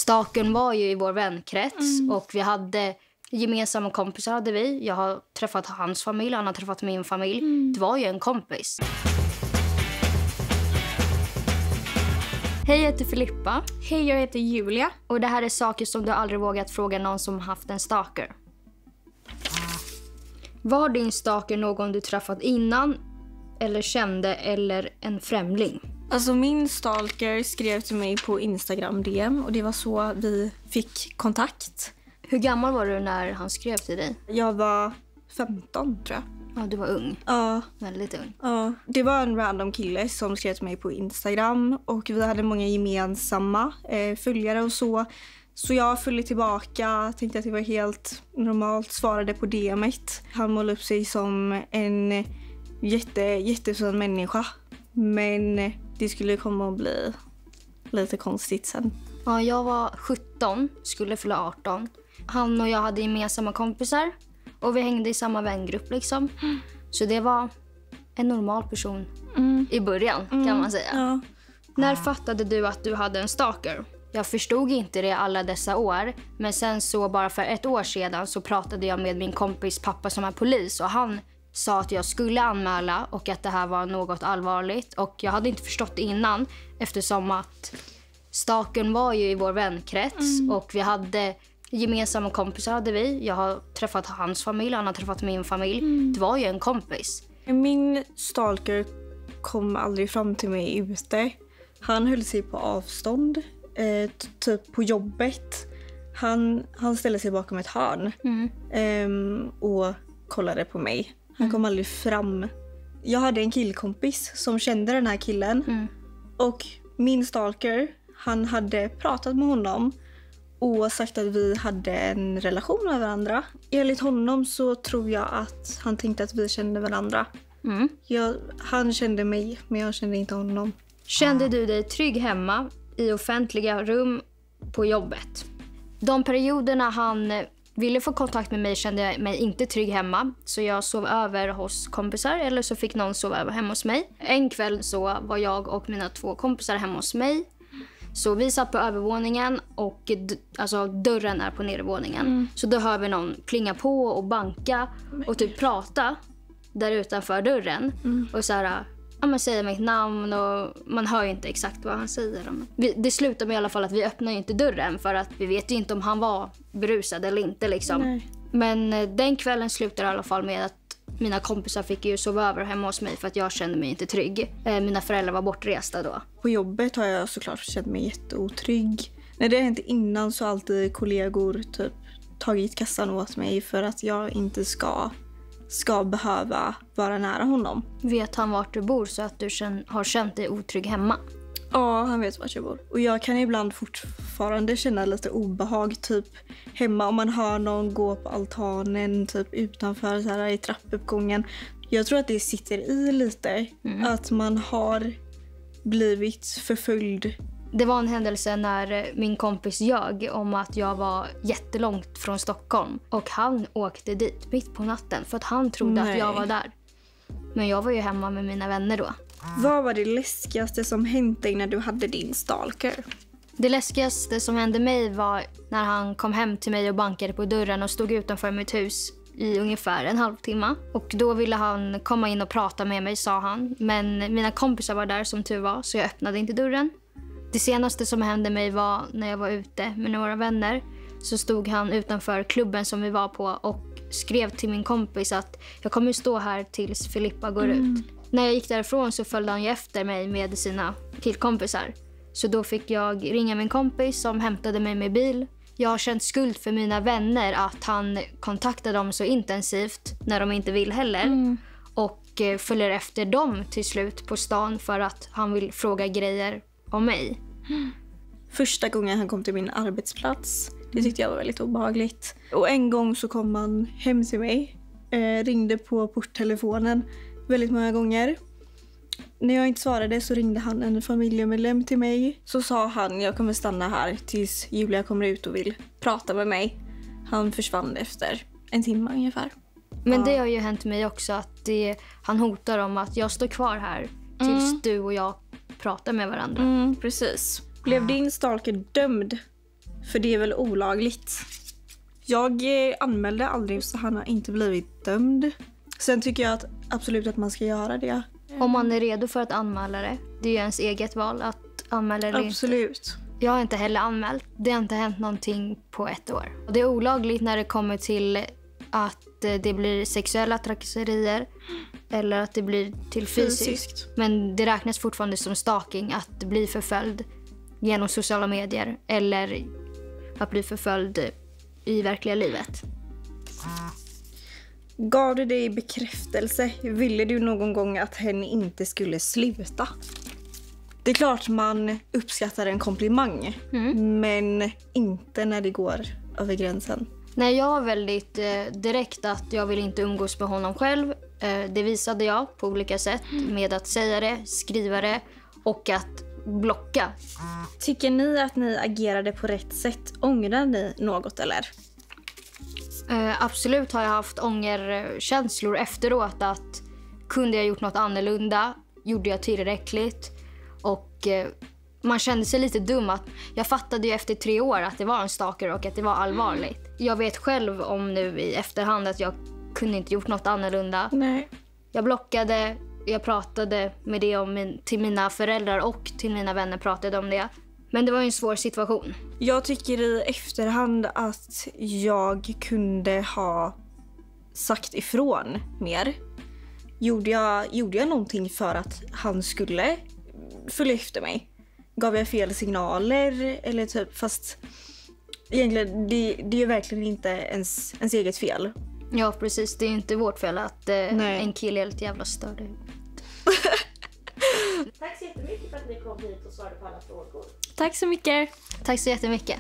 Stalkern var ju i vår vänkrets och vi hade gemensamma kompisar hade vi. Jag har träffat hans familj, han har träffat min familj. Det var ju en kompis. Hej, jag heter Filippa. Hej, jag heter Julia. Och det här är saker som du aldrig vågat fråga någon som haft en stalker. Var din stalker någon du träffat innan eller kände eller en främling? Alltså min stalker skrev till mig på Instagram DM och det var så vi fick kontakt. Hur gammal var du när han skrev till dig? Jag var 15 tror jag. Ja, du var ung. Ja. Väldigt ung. Ja. Det var en random kille som skrev till mig på Instagram och vi hade många gemensamma följare och så. Så jag följde tillbaka, tänkte att det var helt normalt, svarade på DM:et. Han målade upp sig som en jättefin människa. Men det skulle komma att bli lite konstigt sen. Ja, jag var 17, skulle fylla 18. Han och jag hade gemensamma kompisar och vi hängde i samma vängrupp liksom. Så det var en normal person i början kan man säga. Ja. När fattade du att du hade en stalker? Jag förstod inte det alla dessa år. Men sen så bara för ett år sedan så pratade jag med min kompis pappa som är polis. Och han sa att jag skulle anmäla och att det här var något allvarligt. Och jag hade inte förstått det innan eftersom att stalkern var ju i vår vänkrets. Och vi hade gemensamma kompisar hade vi. Jag har träffat hans familj, han har träffat min familj. Det var ju en kompis. Min stalker kom aldrig fram till mig ute. Han höll sig på avstånd. Typ på jobbet. Han ställde sig bakom ett hörn och kollade på mig. Han kom aldrig fram. Jag hade en killkompis som kände den här killen. Och min stalker, han hade pratat med honom och sagt att vi hade en relation med varandra. Enligt honom så tror jag att han tänkte att vi kände varandra. Han kände mig, men jag kände inte honom. Kände du dig trygg hemma i offentliga rum på jobbet? De perioderna han ville få kontakt med mig kände jag mig inte trygg hemma. Så jag sov över hos kompisar eller så fick någon sova över hemma hos mig. En kväll så var jag och mina 2 kompisar hemma hos mig. Så vi satt på övervåningen och alltså, dörren är på nedervåningen. Så då hör vi någon plinga på och banka och typ prata där utanför dörren. Och så här, ja, man säger mitt namn och man hör ju inte exakt vad han säger. Det slutar med i alla fall att vi öppnar ju inte dörren för att vi vet ju inte om han var berusad eller inte liksom. Nej. Men den kvällen slutade i alla fall med att mina kompisar fick ju sova över hemma hos mig för att jag kände mig inte trygg. Mina föräldrar var bortresta då. På jobbet har jag såklart känt mig jätteotrygg. När det har hänt innan så har alltid kollegor typ tagit kassan åt mig för att jag inte ska behöva vara nära honom. Vet han vart du bor så att du har känt dig otrygg hemma? Ja, han vet vart jag bor. Och jag kan ibland fortfarande känna lite obehag typ hemma om man hör någon gå på altanen typ utanför så här i trappuppgången. Jag tror att det sitter i lite att man har blivit förföljd. Det var en händelse när min kompis ljög om att jag var jättelångt från Stockholm. Och han åkte dit mitt på natten för att han trodde att jag var där. Men jag var ju hemma med mina vänner då. Vad var det läskigaste som hänt dig när du hade din stalker? Det läskigaste som hände mig var när han kom hem till mig och bankade på dörren och stod utanför mitt hus i ungefär en halvtimme. Och då ville han komma in och prata med mig, sa han. Men mina kompisar var där som tur var, så jag öppnade inte dörren. Det senaste som hände mig var när jag var ute med några vänner. Så stod han utanför klubben som vi var på och skrev till min kompis att jag kommer stå här tills Filippa går ut. När jag gick därifrån så följde han ju efter mig med sina killkompisar. Så då fick jag ringa min kompis som hämtade mig med bil. Jag har känt skuld för mina vänner att han kontaktade dem så intensivt när de inte vill heller. Och följer efter dem till slut på stan för att han vill fråga grejer om mig. Första gången han kom till min arbetsplats, det tyckte jag var väldigt obehagligt. Och en gång så kom han hem till mig, ringde på porttelefonen väldigt många gånger. När jag inte svarade så ringde han en familjemedlem till mig. Så sa han, jag kommer stanna här tills Julia kommer ut och vill prata med mig. Han försvann efter en timme ungefär. Men det har ju hänt mig också att han hotar om att jag står kvar här tills du och jag pratar med varandra. Precis. Blev din stalker dömd För det är väl olagligt. Jag anmälde aldrig så han har inte blivit dömd. Sen tycker jag att absolut att man ska göra det. Om man är redo för att anmäla det. Det är ju ens eget val att anmäla det. Absolut. Jag har inte heller anmält. Det har inte hänt någonting på 1 år. Och det är olagligt när det kommer till att det blir sexuella trakasserier eller att det blir till fysiskt. Men det räknas fortfarande som stalking att bli förföljd genom sociala medier eller att bli förföljd i verkliga livet. Gav du dig bekräftelse? Ville du någon gång att hen inte skulle sluta? Det är klart man uppskattar en komplimang, men inte när det går över gränsen. Nej, jag var väldigt direkt att jag vill inte umgås med honom själv. Det visade jag på olika sätt med att säga det, skriva det och att blocka. Tycker ni att ni agerade på rätt sätt? Ångrar ni något eller? Absolut har jag haft ångerkänslor efteråt att kunde jag gjort något annorlunda, gjorde jag tillräckligt och man kände sig lite dum att jag fattade ju efter 3 år att det var en stalker och att det var allvarligt. Jag vet själv om nu i efterhand att jag kunde inte gjort något annorlunda. Nej. Jag blockade, jag pratade med det till mina föräldrar och till mina vänner pratade om det. Men det var en svår situation. Jag tycker i efterhand att jag kunde ha sagt ifrån mer. Gjorde jag någonting för att han skulle följa efter mig? Gav jag fel signaler? Eller typ, fast egentligen det är verkligen inte ens eget fel. Ja, precis. Det är inte vårt fel att en kille är helt jävla störd. Tack så jättemycket för att ni kom hit och svarade på alla frågor. Tack så mycket. Tack så jättemycket.